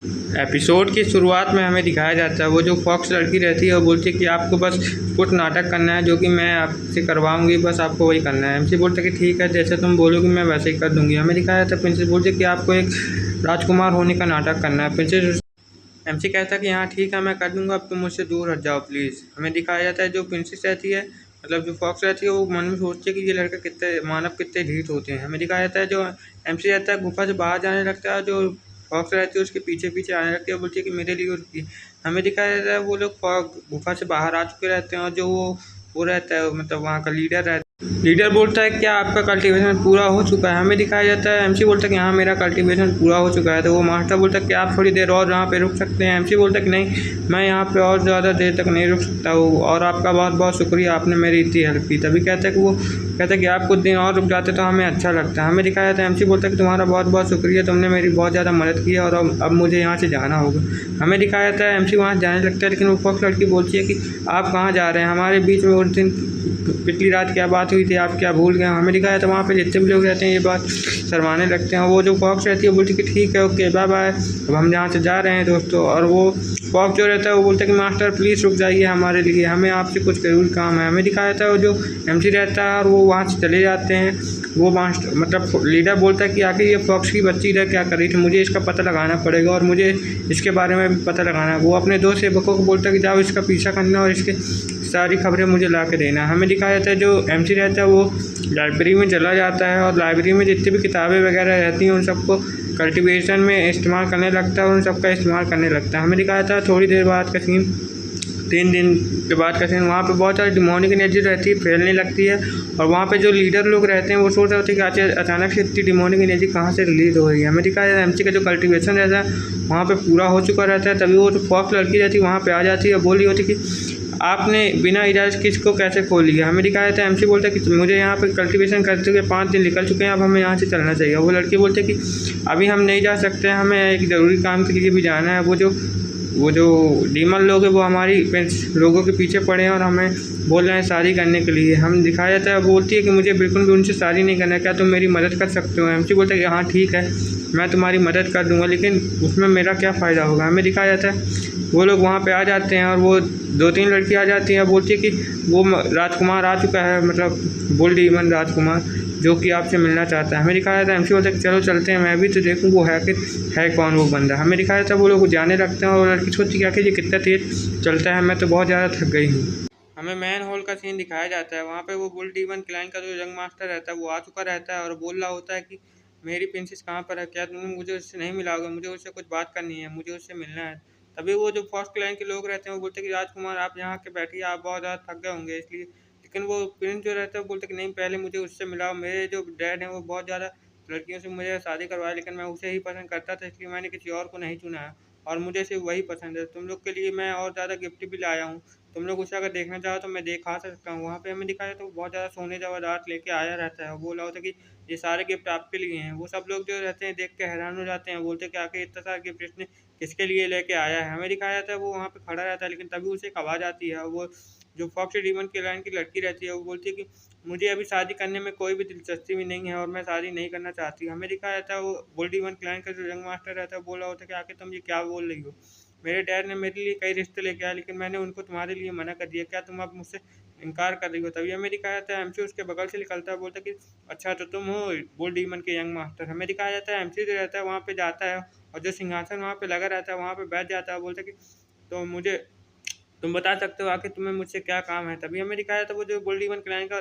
Episode की शुरुआत में हमें दिखाया जाता है वो जो फॉक्स लड़की रहती है वो बोलती है कि आपको बस कुछ नाटक करना है जो कि मैं आपसे करवाऊंगी, बस आपको वही करना है। एमसी बोलते है कि ठीक है, जैसे तुम बोलोगी मैं वैसे ही कर दूंगी। हमें दिखाया जाता है प्रिंसेस बोलती है कि आपको एक राजकुमार होने का नाटक करना है। प्रिंसेस एमसी कहता है कि हाँ ठीक है मैं कर दूंगा, अब तुम मुझसे दूर हट जाओ प्लीज़। हमें दिखाया जाता है जो प्रिंसेस रहती है, मतलब जो फॉक्स रहती है, वो मन में सोचती है कि ये लड़का कितने मानव कितने ढीठ होते हैं। हमें दिखाया जाता है जो एमसी रहता है गुफा से बाहर जाने लगता है, जो फॉक्स रहती है उसके पीछे पीछे आने लगती है, बोलती है कि मेरे लिए रुकी। हमें दिखाया जाता है वो लोग गुफा से बाहर आ चुके रहते हैं और जो वो रहता है मतलब वहाँ का लीडर रहता है। लीडर बोलता है क्या आपका कल्टीवेशन पूरा हो चुका है। हमें दिखाया जाता है एमसी बोलता है कि हाँ मेरा कल्टीवेशन पूरा हो चुका है। तो वो मास्टर बोलता है कि आप थोड़ी देर और यहाँ पे रुक सकते हैं। एमसी बोलता है कि नहीं मैं यहाँ पे और ज़्यादा देर तक नहीं रुक सकता हूँ, और आपका बहुत बहुत शुक्रिया, आपने मेरी इतनी हेल्प की। तभी कहता है कि वो कहता है कि आप कुछ दिन और रुक जाते तो हमें अच्छा लगता है। हमें दिखाया जाता है एमसी बोलता है कि तुम्हारा बहुत बहुत शुक्रिया, तुमने मेरी बहुत ज़्यादा मदद की है और अब मुझे यहाँ से जाना होगा। हमें दिखाया जाता है एमसी वहाँ जाने लगता है, लेकिन वो फॉक्स लड़की बोलती है कि आप कहाँ जा रहे हैं, हमारे बीच में उस दिन पिछली रात क्या बात हुई थी, आप क्या भूल गए। हमें दिखाया था वहाँ पे जितने भी लोग रहते हैं ये बात शर्माने लगते हैं। वो जो फॉक्स रहती है वो बोलती है कि ठीक है ओके बाय बाय, अब हम यहाँ से जा रहे हैं दोस्तों। और वो फॉक्स जो रहता है वो बोलता है कि मास्टर प्लीज़ रुक जाइए हमारे लिए, हमें आपसे कुछ ज़रूर काम है। हमें दिखाया था वो जो एमसी रहता है और वो वहाँ से चले जाते हैं। वो मास्टर मतलब लीडर बोलता है कि आखिर ये फॉक्स की बच्ची इधर क्या कर रही थी, मुझे इसका पता लगाना पड़ेगा और मुझे इसके बारे में भी पता लगाना है। वो अपने दो सेवकों को बोलता है कि जाओ इसका पीछा करना और इसके सारी खबरें मुझे ला के देना। हमें दिखाया जाता है जो एमसी रहता है वो लाइब्रेरी में चला जाता है और लाइब्रेरी में जितनी भी किताबें वगैरह रहती हैं उन सबको कल्टीवेशन में इस्तेमाल करने लगता है और उन सबका इस्तेमाल करने लगता है। हमें दिखाया जाता है थोड़ी देर बाद का सीन, 3 दिन के बाद का सीन, वहाँ पे बहुत सारी डिमोनिक एनर्जी रहती है, फैलने लगती है। और वहाँ पे जो लीडर लोग रहते हैं वो सोच रहे होते हैं कि आज अचानक से इतनी डिमोनिक एनर्जी कहाँ से रिलीज हो रही है। हमें दिखाया जाता है एमसी का जो कल्टीवेशन रहता है वहाँ पे पूरा हो चुका रहता है। तभी वो जो फॉक्स लड़की रहती है वहाँ पे आ जाती है और बोल रही होती कि आपने बिना इजाज़त किसको कैसे खोल लिया। हमें दिखाया जाता है एमसी बोलता है कि मुझे यहाँ पे कल्टीवेशन करते हुए 5 दिन निकल चुके हैं, अब हमें यहाँ से चलना चाहिए। वो लड़की बोलते है कि अभी हम नहीं जा सकते, हमें एक ज़रूरी काम के लिए भी जाना है। वो जो डीमन लोग हैं वो हमारी लोगों के पीछे पड़े हैं और हमें बोल रहे हैं शादी करने के लिए। हम दिखाया जाता है बोलती है कि मुझे बिल्कुल भी उनसे शादी नहीं करना है, क्या तुम मेरी मदद कर सकते हो। एमसी बोलता है कि हाँ ठीक है मैं तुम्हारी मदद कर दूंगा, लेकिन उसमें मेरा क्या फ़ायदा होगा। हमें दिखाया जाता है वो लोग वहाँ पे आ जाते हैं और वो 2-3 लड़की आ जाती हैं, बोलती है कि वो राजकुमार आ चुका है, मतलब बुल डीमन राजकुमार, जो कि आपसे मिलना चाहता है। हमें दिखाया था एमसी बोलता है कि चलो चलते हैं, मैं भी तो देखूँ वो है कौन वो बंदा। हमें दिखाया था वो लोग जाने लगते हैं और लड़की सोचती है कि ये कितना तेज़ चलता है, मैं तो बहुत ज़्यादा थक गई हूँ। हमें मैन होल का सीन दिखाया जाता है, वहाँ पे वो बुल डीमन क्लाइन का जो यंग मास्टर रहता है वो आ चुका रहता है और बोल रहा होता है कि मेरी प्रिंसेस कहाँ पर है, क्या तुम मुझे उससे नहीं मिलाओगे, मुझे उससे कुछ बात करनी है, मुझे उससे मिलना है। तभी वो जो फर्स्ट क्लाइन के लोग रहते हैं वो बोलते हैं कि राजकुमार आप यहाँ के बैठिए, आप बहुत ज़्यादा थक गए होंगे इसलिए। लेकिन वो प्रिंस जो रहता है वो बोलते हैं कि नहीं पहले मुझे उससे मिलाओ, मेरे जो डैड हैं वो बहुत ज़्यादा लड़कियों से मुझे शादी करवाया, लेकिन मैं उसे ही पसंद करता था इसलिए मैंने किसी और को नहीं चुना है और मुझे सिर्फ वही पसंद है। तुम लोग के लिए मैं और ज़्यादा गिफ्ट भी लाया हूँ, तुम लोग उसे अगर देखना चाहो तो मैं दिखा सकता हूँ। वहाँ पे हमें दिखाया तो बहुत ज़्यादा सोने जवाहरात लेके आया रहता है, बोला होता है कि ये सारे गिफ्ट आपके लिए हैं। वो सब लोग जो रहते हैं देख के हैरान हो जाते हैं, बोलते हैं कि आखिर इतना सारा गिफ्ट इसने किसके लिए लेके आया है। हमें दिखाया जाता है वो वहाँ पे खड़ा रहता है, लेकिन तभी उसे एक आवाज़ आती है। वो जो फॉक्स डीमन की लाइन की लड़की रहती है वो बोलती है कि मुझे अभी शादी करने में कोई भी दिलचस्पी भी नहीं है और मैं शादी नहीं करना चाहती। हमें दिखाया जाता है वो बुल डीमन क्लाइन का जो यंग मास्टर रहता है वो बोला होता है कि आखिर तुम ये क्या बोल रही हो, मेरे डैड ने मेरे लिए कई रिश्ते लेके आए लेकिन मैंने उनको तुम्हारे लिए मना कर दिया, क्या तुम अब मुझसे इनकार कर रही हो। तभी हमें दिखाया जाता है एमसी उसके बगल से निकलता है, बोलता है कि अच्छा तो तुम हो बुल डीमन के यंग मास्टर। हमें दिखाया जाता है एमसी जो रहता है वहाँ पे जाता है और जो सिंहासन वहाँ पे लगा रहता है वहाँ पे बैठ जाता है, बोलता है कि तो मुझे तुम बता सकते हो आखिर तुम्हें मुझसे क्या काम है। तभी हमें दिखाया था वो जो बुल डीमन क्लाइन का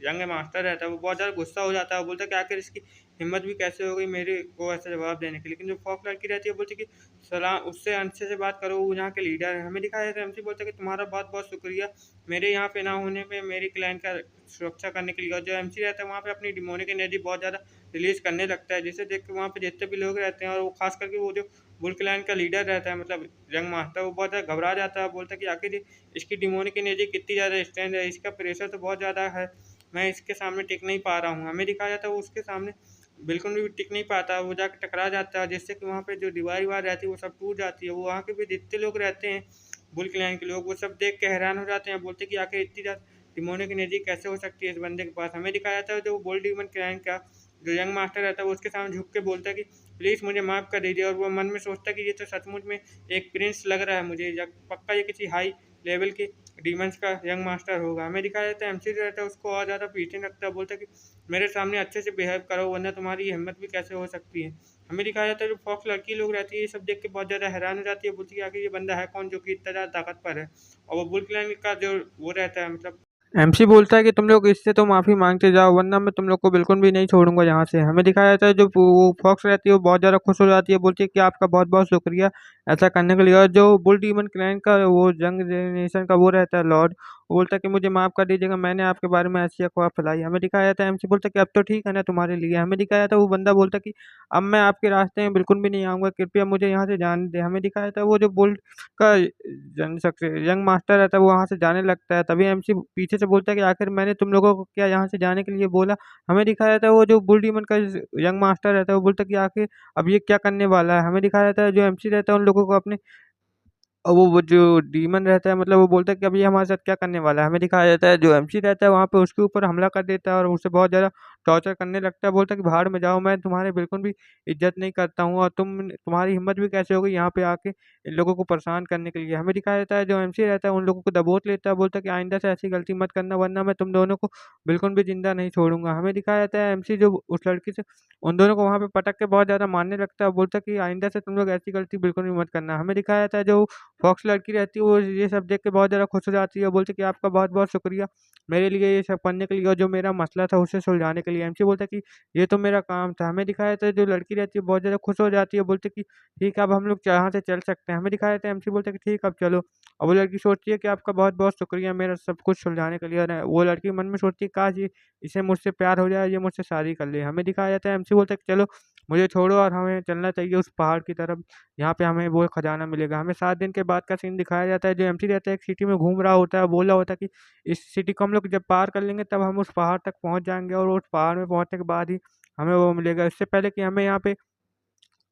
यंग मास्टर रहता है वो बहुत ज़्यादा गुस्सा हो जाता है, बोलता है कि आखिर इसकी हिम्मत भी कैसे हो गई मेरे को ऐसा जवाब देने की। लेकिन जो फॉक लड़की रहती है बोलती है कि सलाम उससे अच्छे से बात करो, वो यहाँ के लीडर है। हमें दिखाया जाता है एमसी बोलता है कि तुम्हारा बहुत बहुत शुक्रिया मेरे यहाँ पे ना होने पे मेरी क्लाइंट का सुरक्षा करने के लिए। और जो एमसी रहता है वहाँ पे अपनी डिमोनिक एनर्जी बहुत ज़्यादा रिलीज़ करने लगता है, जिसे देख के वहाँ पे जितने भी लोग रहते हैं और वो खास करके वो जो बुल क्लाइंट का लीडर रहता है मतलब यंग मास्टर, वो बहुत ज़्यादा घबरा जाता है, बोलता है कि आखिर इसकी डिमोनिक एनर्जी कितनी ज़्यादा स्ट्रेंथ है, इसका प्रेशर तो बहुत ज़्यादा है, मैं इसके सामने टिक नहीं पा रहा हूँ। हमें दिखाया जाता है वो उसके सामने बिल्कुल भी टिक नहीं पाता, वो जाके टकरा जाता है जिससे कि वहाँ पे जो दीवार रहती है वो सब टूट जाती है। वो वहाँ के भी जितने लोग रहते हैं बुल क्लैन के लोग वो सब देख के हैरान हो जाते हैं, बोलते हैं कि आखिर इतनी ज़्यादा डिमोनिक एनर्जी कैसे हो सकती है इस बंदे के पास। हमें दिखाया जाता है जो बुल डीमन क्लैन का जो यंग मास्टर रहता है वो उसके सामने झुक के बोलता है कि प्लीज़ मुझे माफ़ कर दीजिए। और वो मन में सोचता कि ये तो सचमुच में एक प्रिंस लग रहा है मुझे, या पक्का ये किसी हाई लेवल के डीमंस का यंग मास्टर होगा। हमें दिखाया जाता है एमसी जो रहता है उसको और ज़्यादा पीछे रखता है, बोलता है कि मेरे सामने अच्छे से बिहेव करो वरना तुम्हारी ये हिम्मत भी कैसे हो सकती है। हमें दिखाया जाता है जो फॉक्स लड़की लोग रहती है ये सब देख के बहुत ज़्यादा हैरान हो जाती है, बोलती है आखिर ये बंदा है कौन जो कि इतना ज़्यादा ताकतवर है। और वो बुल क्लैन का जो वो रहता है, मतलब एमसी बोलता है कि तुम लोग इससे तो माफ़ी मांगते जाओ वरना मैं तुम लोग को बिल्कुल भी नहीं छोड़ूंगा यहाँ से। हमें दिखाया जाता है जो वो फॉक्स रहती है वो बहुत ज़्यादा खुश हो जाती है, बोलती है कि आपका बहुत बहुत शुक्रिया ऐसा करने के लिए। और जो बुल डीमन क्लैन का वो जंग जेनरेशन का वो रहता है लॉर्ड, वो बोलता है कि मुझे माफ़ कर दीजिएगा, मैंने आपके बारे में ऐसी अफवाह फैलाई। हमें दिखाया जाता है एमसी बोलता है कि अब तो ठीक है ना तुम्हारे लिए। हमें दिखाया जाता है वो बंदा बोलता है कि अब मैं आपके रास्ते में बिल्कुल भी नहीं आऊँगा, कृपया मुझे यहाँ से जाने दें। हमें दिखाया जाता है वो जो बुल का यंग मास्टर रहता है वो वहाँ से जाने लगता है, तभी एमसी पीछे से बोलता है कि आखिर मैंने तुम लोगों को क्या यहाँ से जाने के लिए बोला। हमें दिखाया जाता है वो जो बुल डीमन का यंग मास्टर रहता है वो बोलता है कि आखिर अब ये क्या करने वाला है। हमें दिखाया जाता है जो एमसी रहता है उन लोगों को अपने और वो जो डीमन रहता है मतलब वो बोलता है कि अब ये हमारे साथ क्या करने वाला है। हमें दिखाया जाता है जो एमसी रहता है वहाँ पे उसके ऊपर हमला कर देता है और उसे बहुत ज़्यादा टॉर्चर करने लगता है, बोलता है कि भाड़ में जाओ, मैं तुम्हारे बिल्कुल भी इज्जत नहीं करता हूँ और तुम्हारी हिम्मत भी कैसे होगी यहाँ पे आके इन लोगों को परेशान करने के लिए। हमें दिखाया जाता है जो एमसी रहता है उन लोगों को दबोच लेता है, बोलता है कि आइंदा से ऐसी गलती मत करना वरना मैं तुम दोनों को बिल्कुल भी जिंदा नहीं छोड़ूंगा। हमें दिखाया जाता है एमसी जो उस लड़की से उन दोनों को वहाँ पे पटक के बहुत ज़्यादा मारने लगता है, बोलता है कि आइंदा से तुम लोग ऐसी गलती बिल्कुल भी मत करना। हमें दिखाया जाता है जो फॉक्स लड़की रहती है वो ये सब देख के बहुत ज़्यादा खुश हो जाती है और बोलती है कि आपका बहुत-बहुत शुक्रिया मेरे लिए ये सब करने के लिए और जो मेरा मसला था उसे सुलझाने के लिए। एमसी बोलता है कि ये तो मेरा काम था। हमें दिखाया जाता है जो लड़की रहती है बहुत ज़्यादा खुश हो जाती है, बोलती है कि ठीक है अब हम लोग यहाँ से चल सकते हैं। हमें दिखाया जाता है एमसी बोलता है कि ठीक है अब चलो। और वो लड़की सोचती है कि आपका बहुत-बहुत शुक्रिया मेरा सब कुछ सुलझाने के लिए। और वो लड़की मन में सोचती है काश ये इसे मुझसे प्यार हो जाए, ये मुझसे शादी कर ले। हमें दिखाया जाता है एमसी बोलता है कि चलो मुझे छोड़ो और हमें चलना चाहिए उस पहाड़ की तरफ, यहाँ पे हमें वो खजाना मिलेगा। हमें 7 दिन के बाद का सीन दिखाया जाता है जो एमसी रहता है एक सिटी में घूम रहा होता है, बोल रहा होता है कि इस सिटी को हम लोग जब पार कर लेंगे तब हम उस पहाड़ तक पहुँच जाएँगे और उस पहाड़ में पहुँचने के बाद ही हमें वो मिलेगा। इससे पहले कि हमें यहाँ पे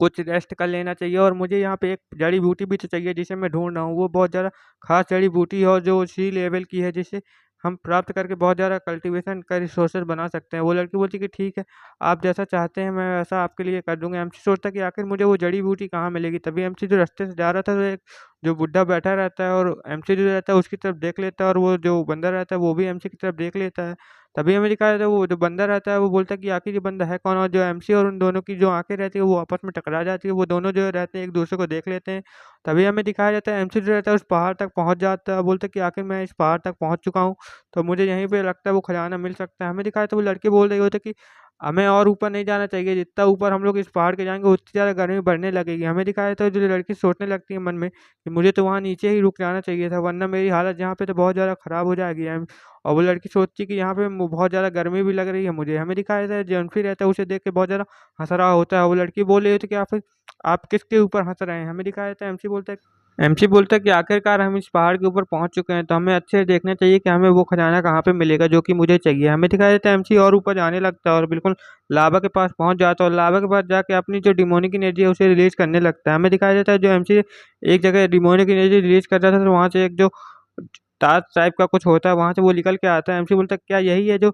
कुछ रेस्ट कर लेना चाहिए और मुझे यहाँ पे एक जड़ी बूटी भी तो चाहिए जिसे मैं ढूँढ रहा हूँ। वो बहुत ज़्यादा ख़ास जड़ी बूटी है और जो सी लेवल की है जिसे हम प्राप्त करके बहुत ज़्यादा कल्टीवेशन का रिसोर्सेज़ बना सकते हैं। वो लड़की बोलती है कि ठीक है, आप जैसा चाहते हैं मैं वैसा आपके लिए कर दूँगा। एमसी सोचता है कि आखिर मुझे वो जड़ी बूटी कहाँ मिलेगी? तभी एमसी जो रास्ते से जा रहा था तो एक जो बुड्ढा बैठा रहता है और एमसी जो रहता है उसकी तरफ देख लेता है और वो जो बंदर रहता है वो भी एमसी की तरफ देख लेता है। तभी हमें दिखाया जाता है वो जो बंदा रहता है वो बोलता है कि आखिर ये बंदा है कौन? और जो एमसी और उन दोनों की जो आँखें रहती है वो आपस में टकरा जाती है। वो दोनों जो रहते हैं एक-दूसरे को देख लेते हैं। तभी हमें दिखाया जाता है एमसी जो रहता है उस पहाड़ तक पहुँच जाता है। बोलता है कि आखिर मैं इस पहाड़ तक पहुँच चुका हूँ, तो मुझे यहीं पे लगता है वो खजाना मिल सकता है। हमें दिखाया तो वो लड़के बोल रही होते कि हमें और ऊपर नहीं जाना चाहिए, जितना ऊपर हम लोग इस पहाड़ के जाएँगे उतनी ज़्यादा गर्मी बढ़ने लगेगी। हमें दिखाया तो जो लड़की सोचने लगती है मन में कि मुझे तो वहाँ नीचे ही रुक जाना चाहिए था वरना मेरी हालत यहाँ पे तो बहुत ज़्यादा ख़राब हो जाएगी। और वो लड़की सोचती है कि यहाँ पे बहुत ज़्यादा गर्मी भी लग रही है मुझे। हमें दिखाया जाता है जॉनफी रहता है उसे देख के बहुत ज़्यादा हँस रहा होता है। वो लड़की बोल रही होती है कि आप किसके ऊपर हँस रहे हैं? हमें दिखाया जाता है एमसी बोलता है कि आखिरकार हम इस पहाड़ के ऊपर पहुँच चुके हैं, तो हमें अच्छे से देखना चाहिए कि हमें वो खजाना कहाँ पे मिलेगा जो कि मुझे चाहिए। हमें दिखाया जाता है एमसी और ऊपर जाने लगता है और बिल्कुल लावा के पास पहुँच जाता है और लावा के पास जाके अपनी जो डिमोनिक एनर्जी है उसे रिलीज़ करने लगता है। हमें दिखाया जाता है जो एमसी एक जगह डिमोनिक एनर्जी रिलीज़ कर रहा था तो वहाँ से एक जो टास्क टाइप का कुछ होता है वहाँ से वो निकल के आता है। एमसी बोलता है क्या यही है जो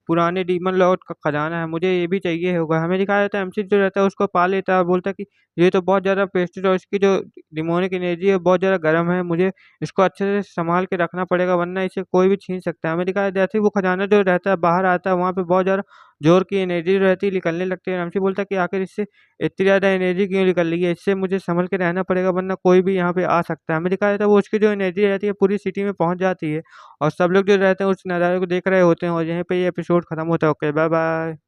पुराने डीमन लॉर्ड का खजाना है? मुझे ये भी चाहिए होगा। हमें दिखाया जाता है एमसी जो रहता है उसको पा लेता है और बोलता है कि ये तो बहुत ज़्यादा प्रेस्टीज और इसकी जो डिमोनिक एनर्जी है बहुत ज़्यादा गर्म है, मुझे इसको अच्छे से सँभाल के रखना पड़ेगा वरना इसे कोई भी छीन सकता है। हमें दिखाया जैसे ही वो खजाना जो रहता है बाहर आता है वहाँ पे बहुत ज़्यादा ज़ोर की एनर्जी रहती है निकलने लगती है। एमसी बोलता है कि आखिर इससे इतनी ज़्यादा एनर्जी क्यों निकल रही है? इससे मुझे सँभल के रहना पड़ेगा वरना कोई भी यहाँ पे आ सकता है। हमें दिखाया जाता है वो उसकी जो एनर्जी रहती है पूरी सिटी में पहुँच जाती है और सब लोग जो रहते हैं उस नज़ारे को देख रहे होते हैं और यहीं पे ये एपिसोड खत्म होता है। Okay, bye bye.